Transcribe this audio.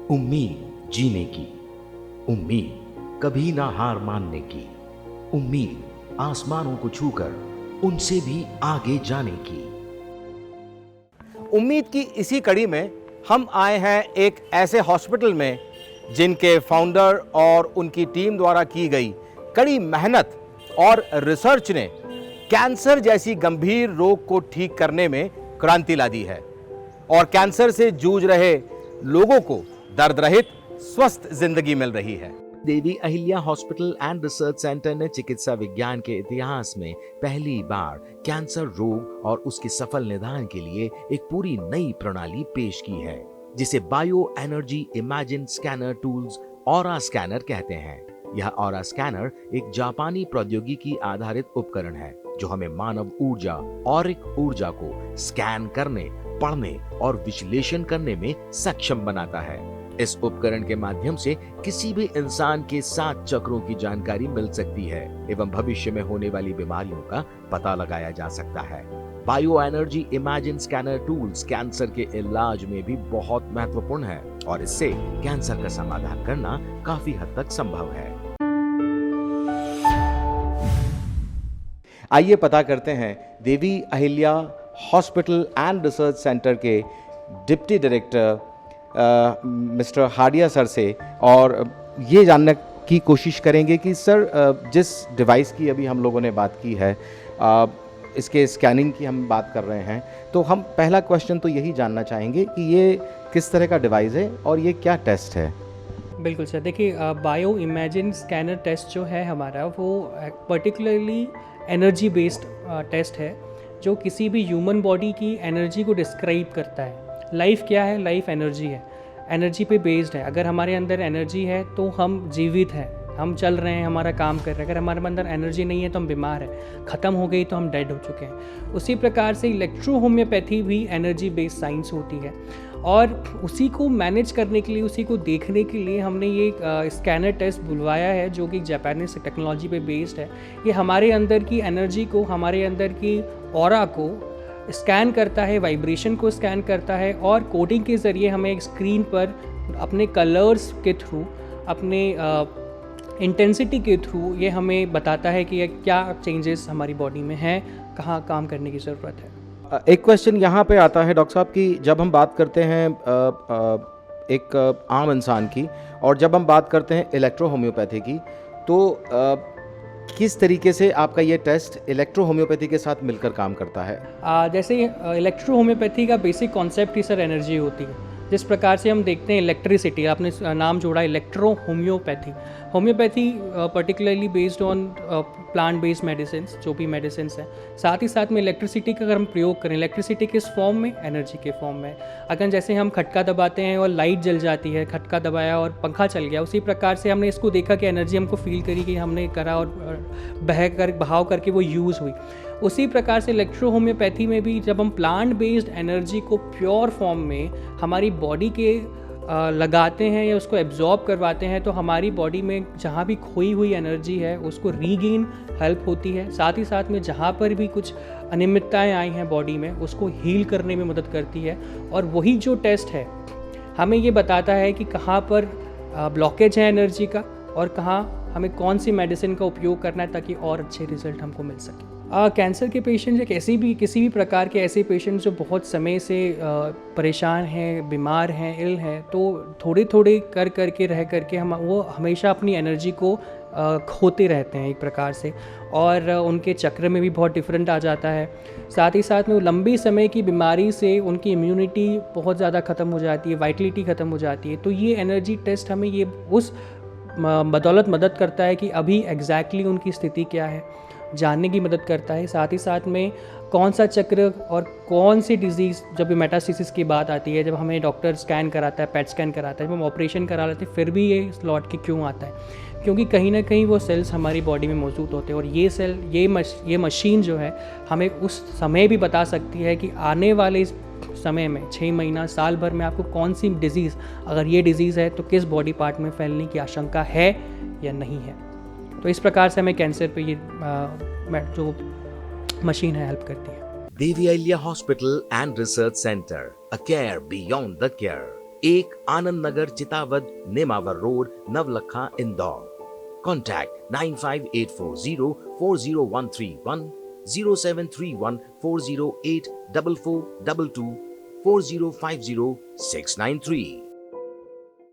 उम्मीद जीने की, उम्मीद कभी ना हार मानने की, उम्मीद आसमानों को छूकर उनसे भी आगे जाने की। उम्मीद की इसी कड़ी में हम आए हैं एक ऐसे हॉस्पिटल में जिनके फाउंडर और उनकी टीम द्वारा की गई कड़ी मेहनत और रिसर्च ने कैंसर जैसी गंभीर रोग को ठीक करने में क्रांति ला दी है और कैंसर से जूझ रहे लोगों को दर्द रहित स्वस्थ जिंदगी मिल रही है। Devi Ahilya hospital and research centre ने चिकित्सा विज्ञान के इतिहास में पहली बार कैंसर रोग और उसके सफल निदान के लिए एक पूरी नई प्रणाली पेश की है, जिसे bio energy imagine scanner tools aura scanner कहते हैं। यह ऑरा स्कैनर एक जापानी प्रौद्योगिकी आधारित उपकरण है जो हमें मानव ऊर्जा ऑरिक ऊर्जा को स्कैन करने, पढ़ने और विश्लेषण करने में सक्षम बनाता है। इस उपकरण के माध्यम से किसी भी इंसान के 7 चक्रों की जानकारी मिल सकती है एवं भविष्य में होने वाली बीमारियों का पता लगाया जा सकता है। Bio energy imagine scanner tools cancer के इलाज में भी बहुत महत्वपूर्ण है और इससे कैंसर का समाधान करना काफी हद तक संभव है। आइए पता करते हैं Devi Ahilya hospital and research centre के deputy director mister Hadiya sir से और ये जानने की कोशिश करेंगे कि सर जिस डिवाइस की अभी हम लोगों ने बात की है, इसके स्कैनिंग की हम बात कर रहे हैं, तो हम पहला क्वेश्चन तो यही जानना चाहेंगे कि ये किस तरह का डिवाइस है और ये क्या टेस्ट है। बिल्कुल सर, देखिए बायो इमेजिन स्कैनर टेस्ट जो है हमारा वो पर्टिकुलरली एनर्जी बेस्ड टेस्ट है जो किसी भी ह्यूमन बॉडी की एनर्जी को डिस्क्राइब करता है। लाइफ क्या है? लाइफ एनर्जी है, एनर्जी पे बेस्ड है। अगर हमारे अंदर एनर्जी है तो हम जीवित हैं, हम चल रहे हैं, हमारा काम कर रहे हैं। अगर हमारे अंदर एनर्जी नहीं है तो हम बीमार हैं, ख़त्म हो गई तो हम डेड हो चुके हैं। उसी प्रकार से इलेक्ट्रो होम्योपैथी भी एनर्जी बेस्ड साइंस होती है और उसी को मैनेज करने के लिए, उसी को देखने के लिए हमने ये स्कैनर टेस्ट बुलवाया है जो कि जापानीज टेक्नोलॉजी पे बेस्ड है। ये हमारे अंदर की एनर्जी को, हमारे अंदर की ऑरा को स्कैन करता है, वाइब्रेशन को स्कैन करता है और कोडिंग के ज़रिए हमें एक स्क्रीन पर अपने कलर्स के थ्रू, अपने इंटेंसिटी के थ्रू ये हमें बताता है कि क्या चेंजेस हमारी बॉडी में हैं, कहाँ काम करने की ज़रूरत है। एक क्वेश्चन यहाँ पे आता है डॉक्टर साहब कि जब हम बात करते हैं एक आम इंसान की और जब हम बात करते हैं इलेक्ट्रो होम्योपैथी की, तो किस तरीके से आपका ये टेस्ट इलेक्ट्रो होम्योपैथी के साथ मिलकर काम करता है? जैसे इलेक्ट्रो होम्योपैथी का बेसिक कॉन्सेप्ट ही सर एनर्जी होती है। जिस प्रकार से हम देखते हैं इलेक्ट्रिसिटी, आपने नाम जोड़ा electro homeopathy. Homeopathy particularly based on plant based medicine, जो भी मेडिसिन हैं। साथ ही साथ में इलेक्ट्रिसिटी का अगर हम प्रयोग करें, इलेक्ट्रिसिटी किस फॉर्म में? एनर्जी के फॉर्म में। अगर जैसे हम खटका दबाते हैं और लाइट जल जाती है, खटका दबाया और पंखा चल गया, उसी प्रकार से हमने इसको देखा कि एनर्जी हमको फील करी कि हमने करा और बहाव करके वो यूज़ हुई। उसी प्रकार से इलेक्ट्रो होम्योपैथी में भी जब हम प्लांट बेस्ड एनर्जी को प्योर फॉर्म में हमारी बॉडी के लगाते हैं या उसको एब्जॉर्ब करवाते हैं तो हमारी बॉडी में जहाँ भी खोई हुई एनर्जी है उसको रीगेन हेल्प होती है। साथ ही साथ में जहाँ पर भी कुछ अनियमितताएं आई हैं बॉडी में उसको हील करने में मदद करती है। और वही जो टेस्ट है हमें ये बताता है कि कहाँ पर ब्लॉकेज है एनर्जी का और कहाँ हमें कौन सी मेडिसिन का उपयोग करना है ताकि और अच्छे रिजल्ट हमको मिल सके। कैंसर के पेशेंट या किसी भी प्रकार के ऐसे पेशेंट जो बहुत समय से परेशान हैं, बीमार हैं, इल हैं, तो थोड़े कर करके रह करके वो हमेशा अपनी एनर्जी को खोते रहते हैं एक प्रकार से और उनके चक्र में भी बहुत डिफरेंट आ जाता है। साथ ही साथ में लंबी समय की बीमारी से उनकी इम्यूनिटी बहुत ज़्यादा ख़त्म हो जाती है, वाइटलिटी ख़त्म हो जाती है। तो ये एनर्जी टेस्ट हमें ये उस बदौलत मदद करता है कि अभी एग्जैक्टली उनकी स्थिति क्या है जानने की मदद करता है। साथ ही साथ में कौन सा चक्र और कौन सी डिजीज़, जब मेटास्टेसिस की बात आती है, जब हमें डॉक्टर स्कैन कराता है, पेट स्कैन कराता है, जब हम ऑपरेशन करा लेते हैं फिर भी ये लौट के क्यों आता है? क्योंकि कहीं ना कहीं वो सेल्स हमारी बॉडी में मौजूद होते हैं और ये सेल, ये मशीन जो है हमें उस समय भी बता सकती है कि आने वाले समय में 6 महीना, साल भर में आपको कौन सी डिज़ीज़, अगर ये डिज़ीज़ है तो किस बॉडी पार्ट में फैलने की आशंका है या नहीं है। तो इस प्रकार से हमें कैंसर पे ये जो मशीन है हेल्प करती है। Devi Ahilya hospital and research centre, a care beyond the care. 1 Anand Nagar Chitawad Nemawar road Navlakha Indore. Contact 958404013 0731 408 4422 4050 693।